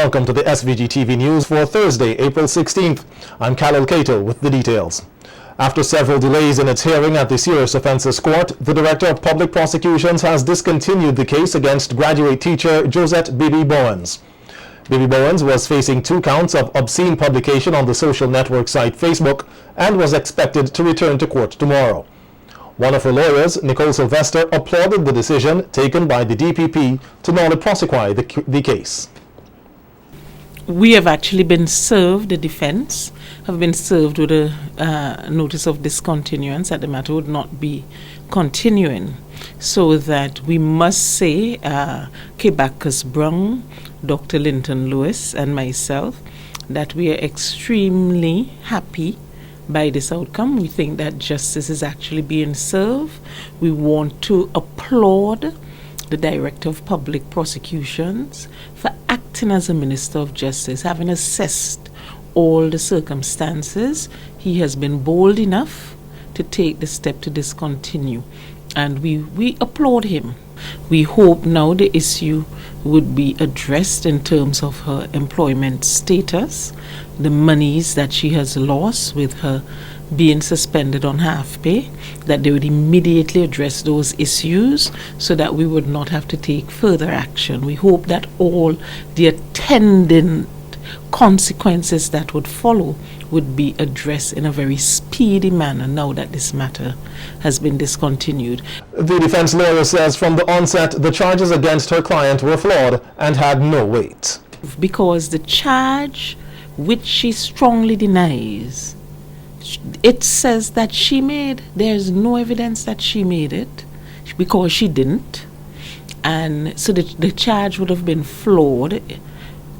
Welcome to the SVGTV News for Thursday, April 16th. I'm Khalil Cato with the details. After several delays in its hearing at the Serious Offences Court, the Director of Public Prosecutions has discontinued the case against graduate teacher Josette Bibi Bowens. Bibi Bowens was facing 2 counts of obscene publication on the social network site Facebook and was expected to return to court tomorrow. One of her lawyers, Nicole Sylvester, applauded the decision taken by the DPP to not prosecute the case. We have actually been served, the defense have been served with a notice of discontinuance that the matter would not be continuing, so that we must say, Kebacus Brown, Dr. Linton Lewis and myself, that we are extremely happy by this outcome. We think that justice is actually being served. We want to applaud the Director of Public Prosecutions for acting as a Minister of Justice, having assessed all the circumstances. He has been bold enough to take the step to discontinue, and we applaud him. We hope now the issue would be addressed in terms of her employment status, the monies that she has lost with her being suspended on half pay, that they would immediately address those issues so that we would not have to take further action. We hope that all the attendant consequences that would follow would be addressed in a very speedy manner now that this matter has been discontinued. The defense lawyer says from the onset the charges against her client were flawed and had no weight. Because the charge, which she strongly denies, it says that there's no evidence that she made it, because she didn't. And so the charge would have been flawed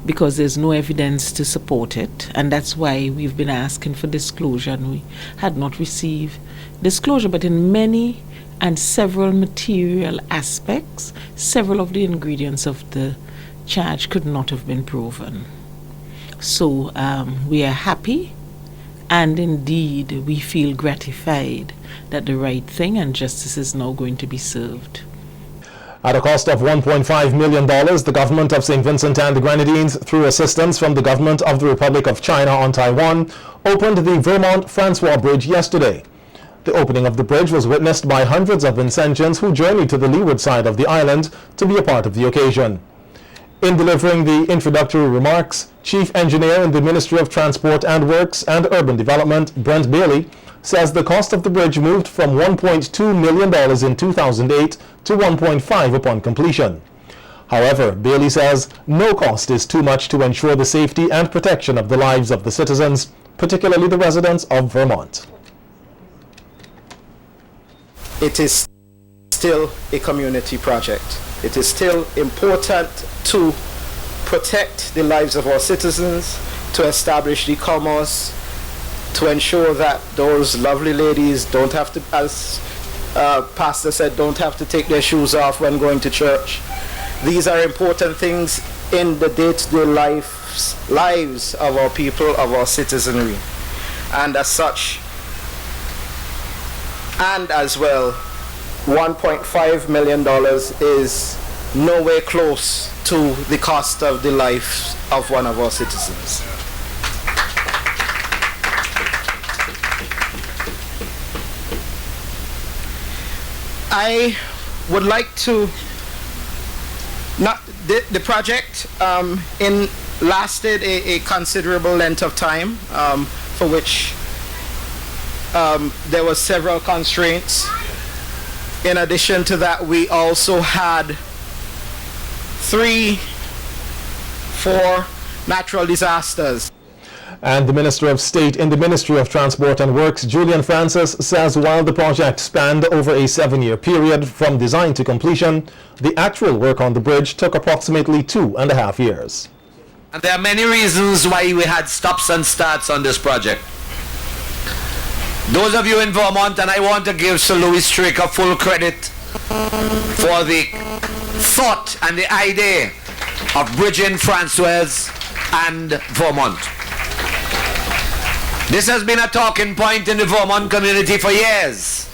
because there's no evidence to support it, and that's why we've been asking for disclosure, and we had not received disclosure. But in many and several material aspects, several of the ingredients of the charge could not have been proven. So we are happy, and indeed we feel gratified that the right thing and justice is now going to be served. At a cost of $1.5 million, the government of St. Vincent and the Grenadines, through assistance from the government of the Republic of China on Taiwan, opened the Vermont-Francois Bridge yesterday. The opening of the bridge was witnessed by hundreds of Vincentians who journeyed to the leeward side of the island to be a part of the occasion. In delivering the introductory remarks, Chief Engineer in the Ministry of Transport and Works and Urban Development, Brent Bailey, says the cost of the bridge moved from $1.2 million in 2008 to $1.5 upon completion. However, Bailey says no cost is too much to ensure the safety and protection of the lives of the citizens, particularly the residents of Vermont. It is still a community project. It is still important to protect the lives of our citizens, to establish the commerce, to ensure that those lovely ladies don't have to, as Pastor said, don't have to take their shoes off when going to church. These are important things in the day-to-day lives of our people, of our citizenry. And as such, and as well, $1.5 million is nowhere close to the cost of the life of one of our citizens. I would like to, the project lasted a considerable length of time, for which there were several constraints. In addition to that, we also had 4 natural disasters. And the Minister of State in the Ministry of Transport and Works, Julian Francis, says while the project spanned over a 7-year period from design to completion, the actual work on the bridge took approximately 2.5 years. And there are many reasons why we had stops and starts on this project. Those of you in Vermont, and I want to give Sir Louis Straker full credit for the thought and the idea of bridging Francois and Vermont. This has been a talking point in the Vermont community for years,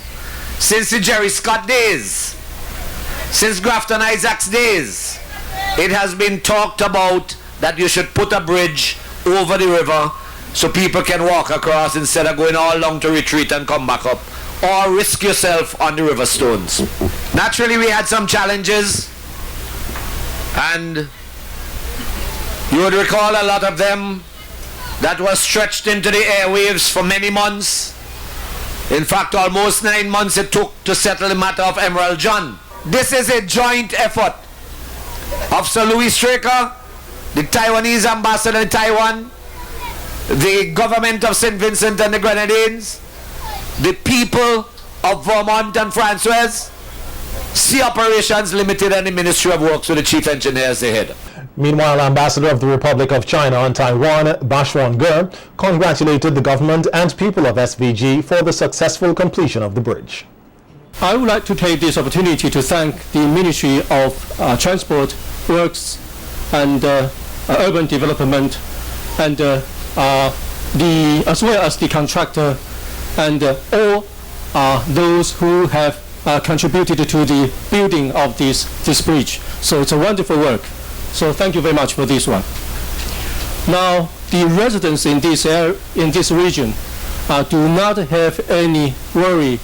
since the Jerry Scott days, since Grafton Isaac's days. It has been talked about that you should put a bridge over the river so people can walk across instead of going all along to retreat and come back up, or risk yourself on the river stones. Naturally, we had some challenges, and you would recall a lot of them that was stretched into the airwaves for many months. In fact, almost 9 months it took to settle the matter of Emerald John. This is a joint effort of Sir Louis Straker, the Taiwanese ambassador in Taiwan, the government of St. Vincent and the Grenadines, the people of Vermont and Francois, Sea Operations Limited, and the Ministry of Works with the chief engineers they head. Meanwhile, Ambassador of the Republic of China on Taiwan, Bashwan Ge, congratulated the government and people of SVG for the successful completion of the bridge. I would like to take this opportunity to thank the Ministry of Transport, Works and Urban Development, and as well as the contractor and all those who have contributed to the building of this bridge. So it's a wonderful work. So thank you very much for this one. Now, the residents in this region do not have any worry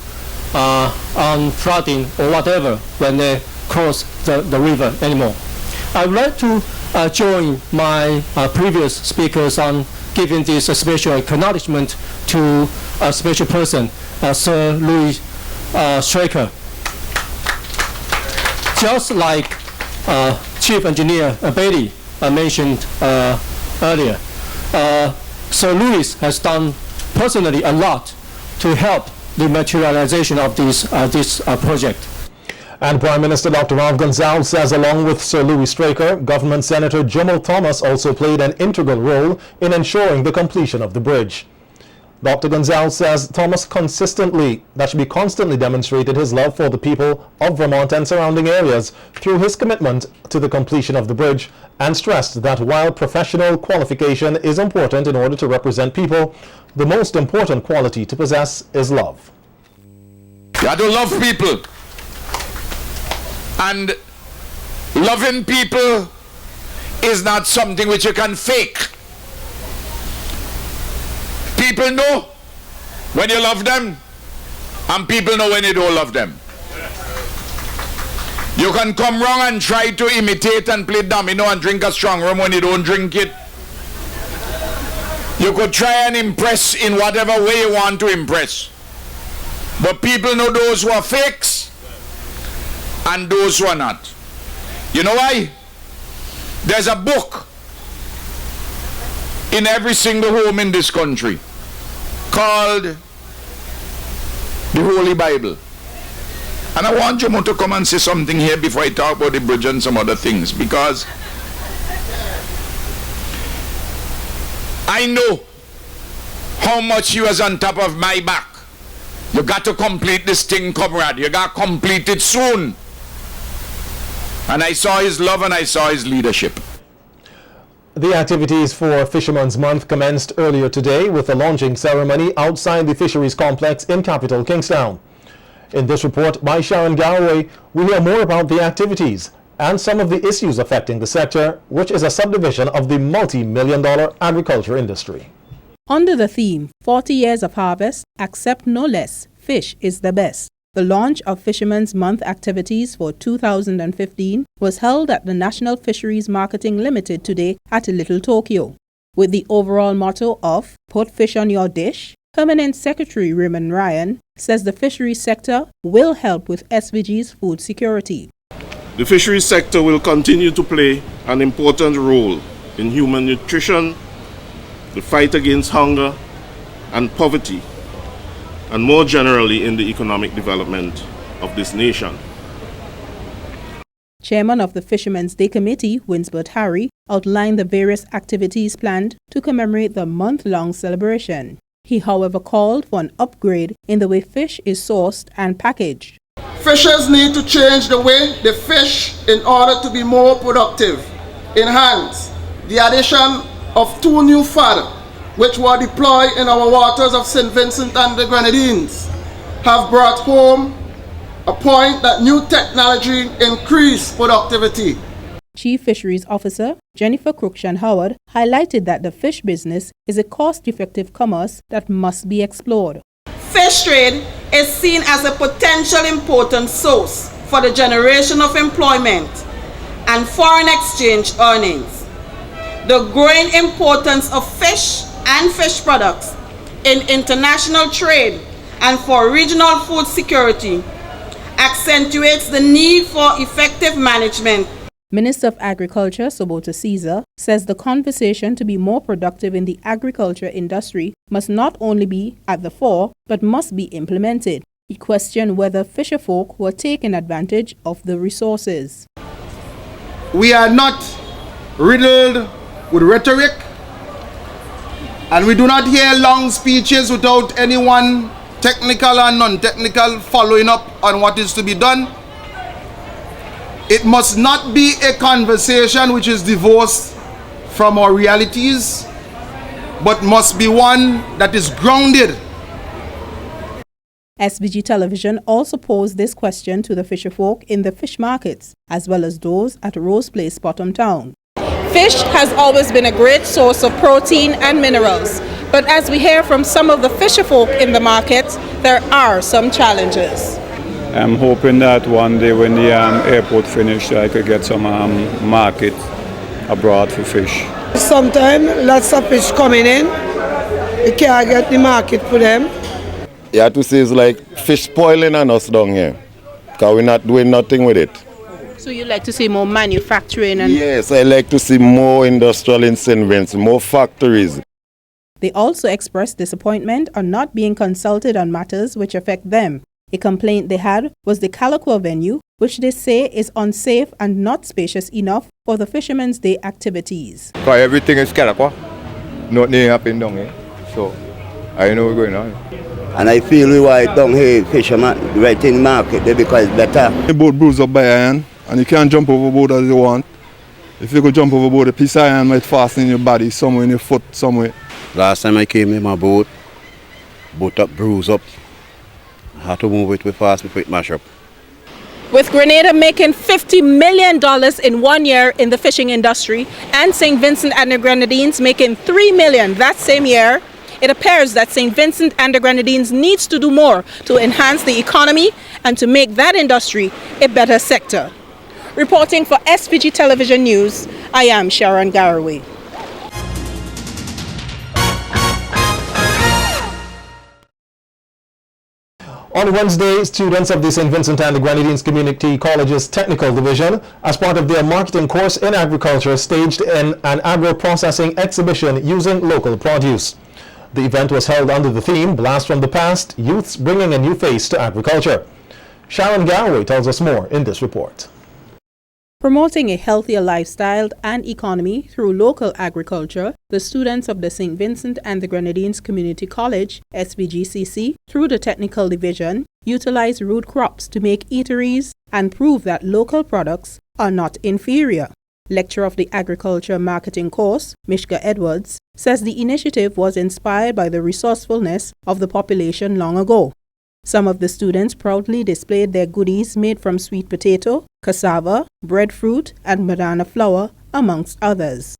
on flooding or whatever when they cross the river anymore. I would like to join my previous speakers on giving this special acknowledgement to a special person, Sir Louis Straker. Just like Chief Engineer Bailey mentioned earlier, Sir Louis has done personally a lot to help the materialization of this project. And Prime Minister Dr. Ralph Gonsalves says along with Sir Louis Straker, Government Senator Jomo Thomas also played an integral role in ensuring the completion of the bridge. Dr. Gonsalves says Thomas should be constantly demonstrated his love for the people of Vermont and surrounding areas through his commitment to the completion of the bridge, and stressed that while professional qualification is important in order to represent people, the most important quality to possess is love. You have to love people. And loving people is not something which you can fake. People know when you love them, and people know when you don't love them. You can come wrong and try to imitate and play domino and drink a strong rum when you don't drink it. You could try and impress in whatever way you want to impress. But people know those who are fakes and those who are not. You know why? There's a book in every single home in this country called the Holy Bible. And I want Jomo to come and say something here before I talk about the bridge and some other things, because I know how much he was on top of my back. You got to complete this thing, comrade. You got to complete it soon. And I saw his love and I saw his leadership. The activities for Fishermen's Month commenced earlier today with a launching ceremony outside the Fisheries Complex in capital Kingstown. In this report by Sharon Galloway, we hear more about the activities and some of the issues affecting the sector, which is a subdivision of the multi-million-dollar agriculture industry. Under the theme, 40 years of harvest, accept no less, fish is the best. The launch of Fishermen's Month activities for 2015 was held at the National Fisheries Marketing Limited today at Little Tokyo. With the overall motto of Put Fish on Your Dish, Permanent Secretary Raymond Ryan says the fisheries sector will help with SVG's food security. The fisheries sector will continue to play an important role in human nutrition, the fight against hunger and poverty, and more generally in the economic development of this nation. Chairman of the Fishermen's Day Committee, Winsbert Harry, outlined the various activities planned to commemorate the month-long celebration. He, however, called for an upgrade in the way fish is sourced and packaged. Fishers need to change the way they fish in order to be more productive. Enhance the addition of 2 new FAD, which were deployed in our waters of St. Vincent and the Grenadines, have brought home a point that new technology increase productivity. Chief Fisheries Officer Jennifer Cruikshank-Howard highlighted that the fish business is a cost-effective commerce that must be explored. Fish trade is seen as a potential important source for the generation of employment and foreign exchange earnings. The growing importance of fish and fish products in international trade and for regional food security accentuates the need for effective management. Minister of Agriculture Sobota Caesar says the conversation to be more productive in the agriculture industry must not only be at the fore, but must be implemented. He questioned whether fisherfolk were taking advantage of the resources. We are not riddled with rhetoric, and we do not hear long speeches without anyone technical and non-technical following up on what is to be done. It must not be a conversation which is divorced from our realities, but must be one that is grounded. SVG Television also posed this question to the fisherfolk in the fish markets, as well as those at Rose Place, Bottom Town. Fish has always been a great source of protein and minerals, but as we hear from some of the fisherfolk in the market, there are some challenges. I'm hoping that one day when the airport finished, I could get some market abroad for fish. Sometimes lots of fish coming in, you can't get the market for them. You have to say it's like fish spoiling on us down here, because we're not doing nothing with it. So you like to see more manufacturing? And yes, I like to see more industrial in St. Vincent, more factories. They also expressed disappointment on not being consulted on matters which affect them. A complaint they had was the Calico venue, which they say is unsafe and not spacious enough for the Fishermen's Day activities. Because everything is Calico, nothing happening down here, so I know what's going on. And I feel we want down here, fishermen, right in the market there because it's better. The boat bruised up by iron, and you can't jump overboard as you want. If you go jump overboard, a piece of iron might fasten in your body, somewhere in your foot, somewhere. Last time I came in my boat up, bruised up. I had to move it with fast before it mash up. With Grenada making $50 million in 1 year in the fishing industry and St. Vincent and the Grenadines making $3 million that same year, it appears that St. Vincent and the Grenadines needs to do more to enhance the economy and to make that industry a better sector. Reporting for SVG Television News, I am Sharon Garraway. On Wednesday, students of the St. Vincent and the Grenadines Community College's Technical Division, as part of their marketing course in agriculture, staged in an agro-processing exhibition using local produce. The event was held under the theme, Blast from the Past, Youths Bringing a New Face to Agriculture. Sharon Garraway tells us more in this report. Promoting a healthier lifestyle and economy through local agriculture, the students of the St. Vincent and the Grenadines Community College, SVGCC, through the Technical Division, utilize root crops to make eateries and prove that local products are not inferior. Lecturer of the Agriculture Marketing course, Mishka Edwards, says the initiative was inspired by the resourcefulness of the population long ago. Some of the students proudly displayed their goodies made from sweet potato, cassava, breadfruit, and banana flour, amongst others.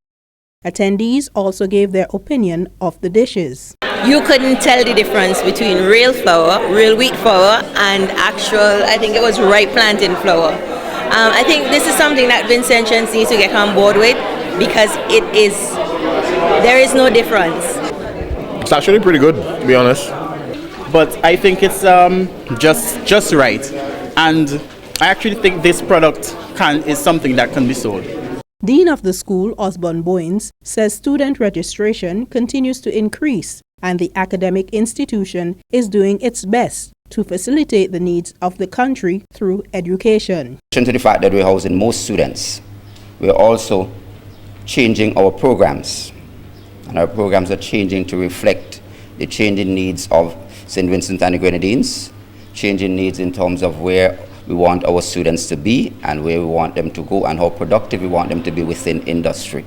Attendees also gave their opinion of the dishes. You couldn't tell the difference between real flour, real wheat flour, and actual, I think it was ripe plantain flour. I think this is something that Vincentians need to get on board with because there is no difference. It's actually pretty good, to be honest. But I think it's just right, and I actually think this product is something that can be sold. Dean of the school, Osborne Boynes, says student registration continues to increase and the academic institution is doing its best to facilitate the needs of the country through education. To the fact that we're housing more students, we're also changing our programs, and our programs are changing to reflect the changing needs of St. Vincent and the Grenadines, changing needs in terms of where we want our students to be and where we want them to go and how productive we want them to be within industry.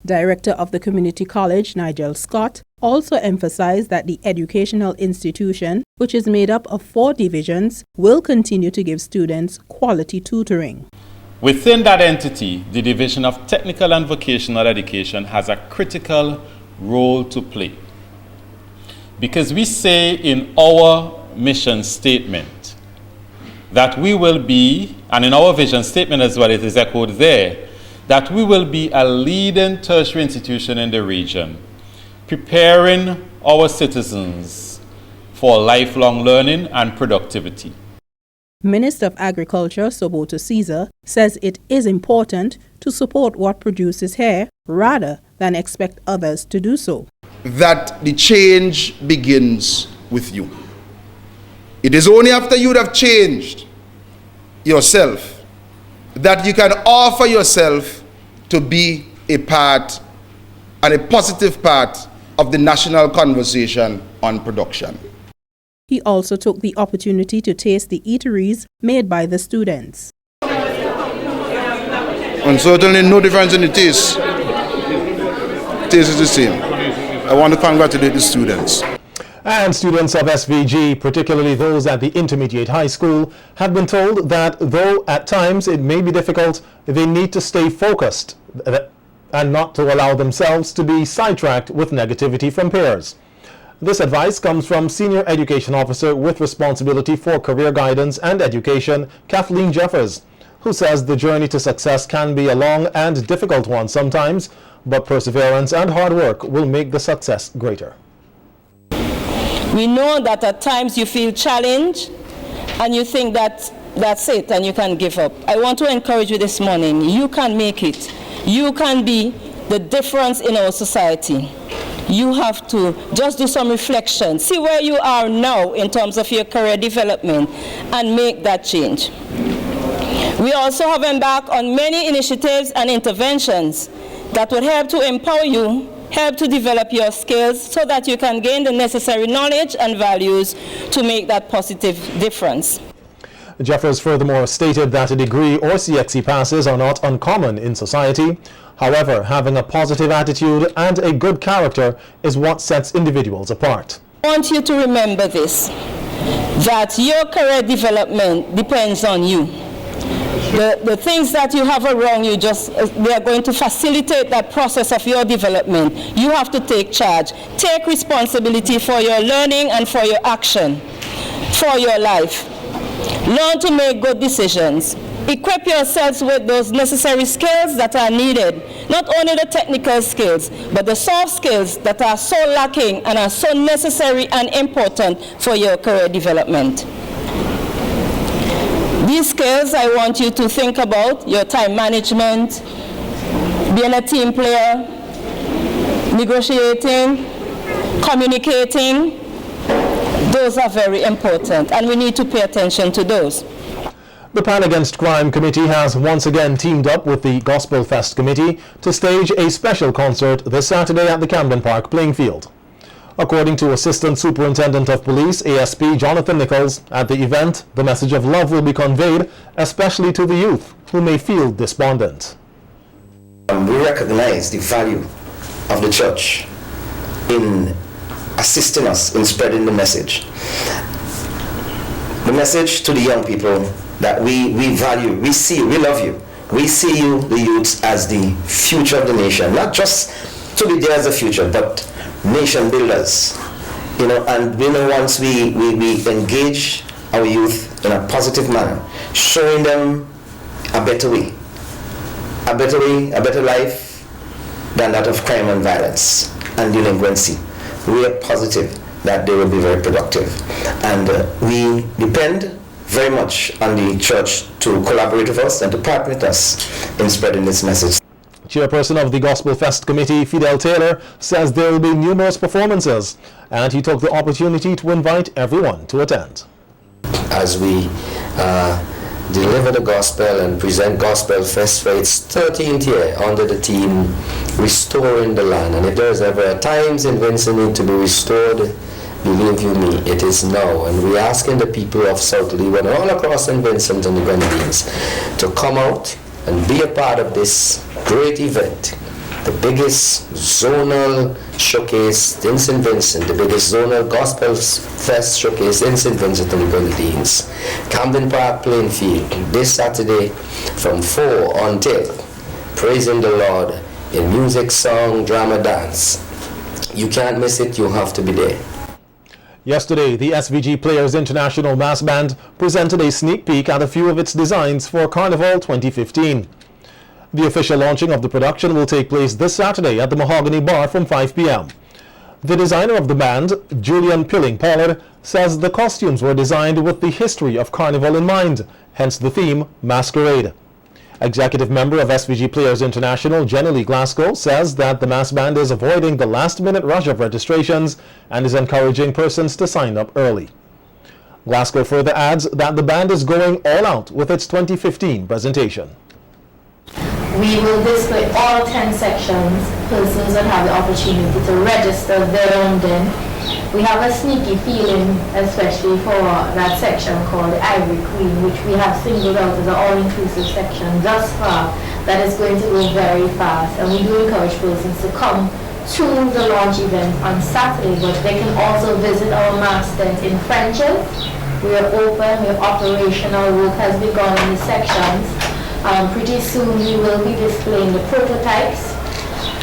Director of the Community College, Nigel Scott, also emphasized that the educational institution, which is made up of 4 divisions, will continue to give students quality tutoring. Within that entity, the Division of Technical and Vocational Education has a critical role to play. Because we say in our mission statement that we will be, and in our vision statement as well, it is echoed there, that we will be a leading tertiary institution in the region, preparing our citizens for lifelong learning and productivity. Minister of Agriculture, Soboto Caesar, says it is important to support what produces here rather than expect others to do so. That the change begins with you. It is only after you have changed yourself that you can offer yourself to be a part and a positive part of the national conversation on production. He also took the opportunity to taste the eateries made by the students. And certainly no difference in the taste. Taste is the same. I want to congratulate the students. And students of SVG, particularly those at the intermediate high school, have been told that though at times it may be difficult, they need to stay focused and not to allow themselves to be sidetracked with negativity from peers. This advice comes from Senior Education Officer with responsibility for career guidance and education, Kathleen Jeffers, who says the journey to success can be a long and difficult one sometimes, but perseverance and hard work will make the success greater. We know that at times you feel challenged and you think that that's it and you can give up. I want to encourage you this morning, you can make it. You can be the difference in our society. You have to just do some reflection, see where you are now in terms of your career development and make that change. We also have embarked on many initiatives and interventions that would help to empower you, help to develop your skills so that you can gain the necessary knowledge and values to make that positive difference. Jeffers furthermore stated that a degree or CXC passes are not uncommon in society. However, having a positive attitude and a good character is what sets individuals apart. I want you to remember this, that your career development depends on you. The things that you have around you, they are going to facilitate that process of your development. You have to take charge. Take responsibility for your learning and for your action, for your life. Learn to make good decisions. Equip yourselves with those necessary skills that are needed. Not only the technical skills, but the soft skills that are so lacking and are so necessary and important for your career development. These skills, I want you to think about your time management, being a team player, negotiating, communicating. Those are very important, and we need to pay attention to those. The Pan Against Crime Committee has once again teamed up with the Gospel Fest Committee to stage a special concert this Saturday at the Camden Park playing field. According to Assistant Superintendent of Police, ASP Jonathan Nichols, at the event, the message of love will be conveyed, especially to the youth who may feel despondent. We recognize the value of the church in assisting us in spreading the message. The message to the young people that we value, we see, we love you. We see you, the youths, as the future of the nation. Not just to be there as a future, but nation builders. And once we engage our youth in a positive manner, showing them a better way, a better life than that of crime and violence and delinquency. We are positive that they will be very productive. And we depend very much on the church to collaborate with us and to partner with us in spreading this message. Chairperson of the Gospel Fest Committee, Fidel Taylor, says there will be numerous performances, and he took the opportunity to invite everyone to attend. As we deliver the gospel and present Gospel Fest for its 13th year under the theme Restoring the Land, and if there's ever a time St. Vincent need to be restored, believe you me, it is now. And we're asking the people of South Leeward and all across St. Vincent and the Grenadines to come out and be a part of this great event the biggest zonal showcase in St. Vincent, the biggest zonal gospel fest showcase in St. Vincent and the Grenadines. Camden Park playing field this Saturday from 4 until praising the Lord in music, song, drama, dance. You can't miss it, you have to be there. Yesterday, the SVG Players International Mass Band presented a sneak peek at a few of its designs for Carnival 2015. The official launching of the production will take place this Saturday at the Mahogany Bar from 5 p.m. The designer of the band, Julian Pilling-Pollard, says the costumes were designed with the history of Carnival in mind, hence the theme, Masquerade. Executive member of SVG Players International, Jenny Lee Glasgow, says that the mass band is avoiding the last-minute rush of registrations and is encouraging persons to sign up early. Glasgow further adds that the band is going all out with its 2015 presentation. We will display all 10 sections. Persons will have the opportunity to register their own den. We have a sneaky feeling, especially for that section called the Ivory Queen, which we have singled out as an all-inclusive section thus far, that is going to go very fast. And we do encourage persons to come to the launch event on Saturday, but they can also visit our mass tent in French's. We are open, we are operational, work has begun in the sections. Pretty soon we will be displaying the prototypes.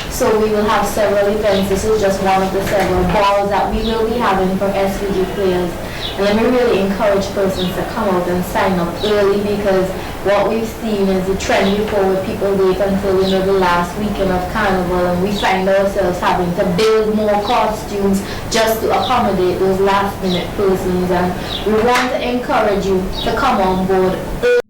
So we will have several events. This is just one of the several balls that we will be having for SVG players. And let me really encourage persons to come out and sign up early, because what we've seen is the trend before where people wait until the last weekend of Carnival, and we find ourselves having to build more costumes just to accommodate those last minute persons. And we want to encourage you to come on board early.